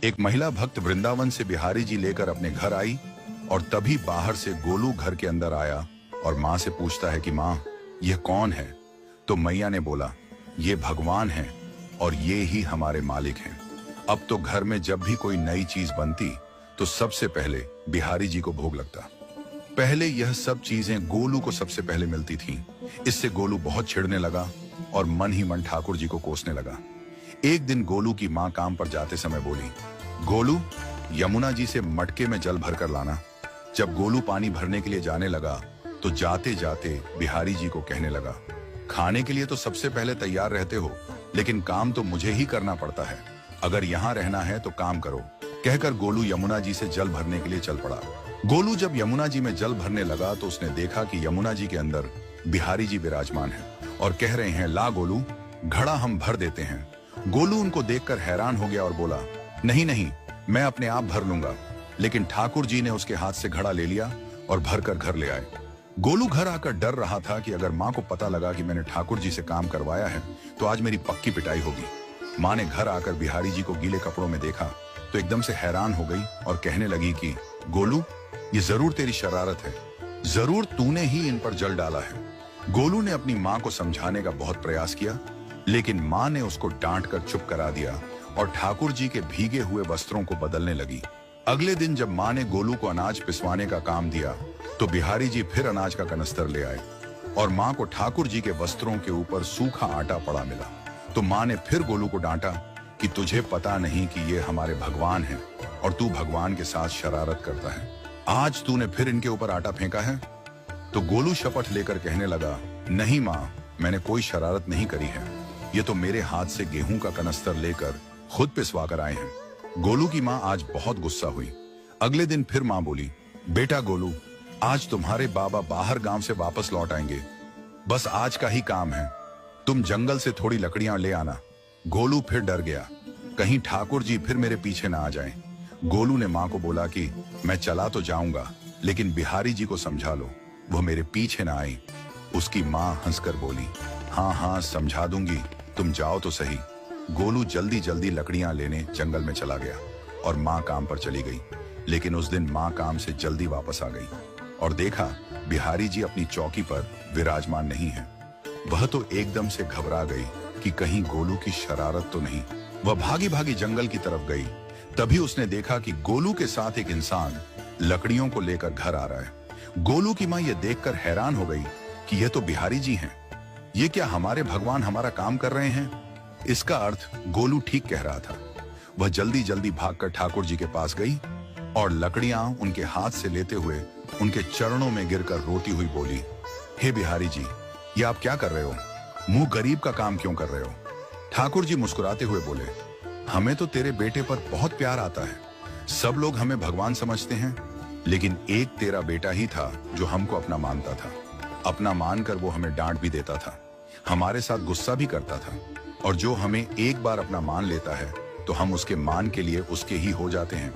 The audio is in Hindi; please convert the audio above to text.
एक महिला भक्त वृंदावन से बिहारी जी लेकर अपने घर आई और तभी बाहर से गोलू घर के अंदर आया और माँ से पूछता है कि माँ, यह कौन है? तो मैया ने बोला, ये भगवान है और ये ही हमारे मालिक हैं। अब तो घर में जब भी कोई नई चीज बनती तो सबसे पहले बिहारी जी को भोग लगता। पहले यह सब चीजें गोलू को सबसे पहले मिलती थीं। इससे गोलू बहुत चिढ़ने लगा और मन ही मन ठाकुर जी को कोसने लगा। एक दिन गोलू की माँ काम पर जाते समय बोली, गोलू, यमुना जी से मटके में जल भरकर लाना। जब गोलू पानी भरने के लिए जाने लगा तो जाते जाते बिहारी जी को कहने लगा, खाने के लिए तो सबसे पहले तैयार रहते हो, लेकिन काम तो मुझे ही करना पड़ता है। अगर यहाँ रहना है तो काम करो। कहकर गोलू यमुना जी से जल भरने के लिए चल पड़ा। गोलू जब यमुना जी में जल भरने लगा तो उसने देखा कि यमुना जी के अंदर बिहारी जी विराजमान है और कह रहे हैं, ला गोलू, घड़ा हम भर देते हैं। गोलू उनको देखकर हैरान हो गया और बोला, नहीं नहीं, मैं अपने आप भर लूंगा। लेकिन ठाकुर जी ने उसके हाथ से घड़ा ले लिया और भरकर घर ले आए। गोलू घर आकर डर रहा था कि अगर माँ को पता लगा कि मैंने ठाकुर जी से काम करवाया है तो आज मेरी पक्की पिटाई होगी। माँ ने घर आकर बिहारी जी को गीले कपड़ों में देखा तो एकदम से हैरान हो गई और कहने लगी कि गोलू, ये जरूर तेरी शरारत है, जरूर तूने ही इन पर जल डाला है। गोलू ने अपनी माँ को समझाने का बहुत प्रयास किया, लेकिन माँ ने उसको डांट कर चुप करा दिया और ठाकुर जी के भीगे हुए वस्त्रों को बदलने लगी। अगले दिन जब माँ ने गोलू को अनाज पिसवाने का काम दिया तो बिहारी जी फिर अनाज का कनस्तर ले आए और माँ को ठाकुर जी के वस्त्रों के ऊपर सूखा आटा पड़ा मिला। तो माँ ने फिर गोलू को डांटा कि तुझे पता नहीं कि ये हमारे भगवान हैं और तू भगवान के साथ शरारत करता है। आज तूने फिर इनके ऊपर आटा फेंका है। तो गोलू शपथ लेकर कहने लगा, नहीं माँ, मैंने कोई शरारत नहीं करी है। ये तो मेरे हाथ से गेहूं का कनस्तर लेकर खुद पिसवा कर आए हैं। गोलू की माँ आज बहुत गुस्सा हुई। अगले दिन फिर माँ बोली, बेटा गोलू, आज तुम्हारे बाबा बाहर गांव से वापस लौट आएंगे। बस आज का ही काम है, तुम जंगल से थोड़ी लकड़ियां ले आना। गोलू फिर डर गया, कहीं ठाकुर जी फिर मेरे पीछे ना आ जाएं। गोलू ने माँ को बोला कि मैं चला तो जाऊंगा, लेकिन बिहारी जी को समझा लो, वो मेरे पीछे ना आई। उसकी माँ हंसकर बोली, हाँ हाँ समझा दूंगी, तुम जाओ तो सही। गोलू जल्दी जल्दी लकड़ियां लेने जंगल में चला गया और माँ काम पर चली गई। लेकिन उस दिन माँ काम से जल्दी वापस आ गई और देखा बिहारी जी अपनी चौकी पर विराजमान नहीं है। वह तो एकदम से घबरा गई कि कहीं गोलू की शरारत तो नहीं। वह भागी भागी जंगल की तरफ गई। तभी उसने देखा कि गोलू के साथ एक इंसान लकड़ियों को लेकर घर आ रहा है। गोलू की माँ यह देखकर हैरान हो गई कि यह तो बिहारी जी हैं। ये क्या हमारे भगवान हमारा काम कर रहे हैं? इसका अर्थ गोलू ठीक कह रहा था। वह जल्दी जल्दी भागकर ठाकुर जी के पास गई और लकड़ियां उनके हाथ से लेते हुए उनके चरणों में गिरकर रोती हुई बोली, हे बिहारी जी, ये आप क्या कर रहे हो? मुंह गरीब का काम क्यों कर रहे हो? ठाकुर जी मुस्कुराते हुए बोले, हमें तो तेरे बेटे पर बहुत प्यार आता है। सब लोग हमें भगवान समझते हैं, लेकिन एक तेरा बेटा ही था जो हमको अपना मानता था। अपना मानकर वो हमें डांट भी देता था, हमारे साथ गुस्सा भी करता था, और जो हमें एक बार अपना मान लेता है तो हम उसके मान के लिए उसके ही हो जाते हैं।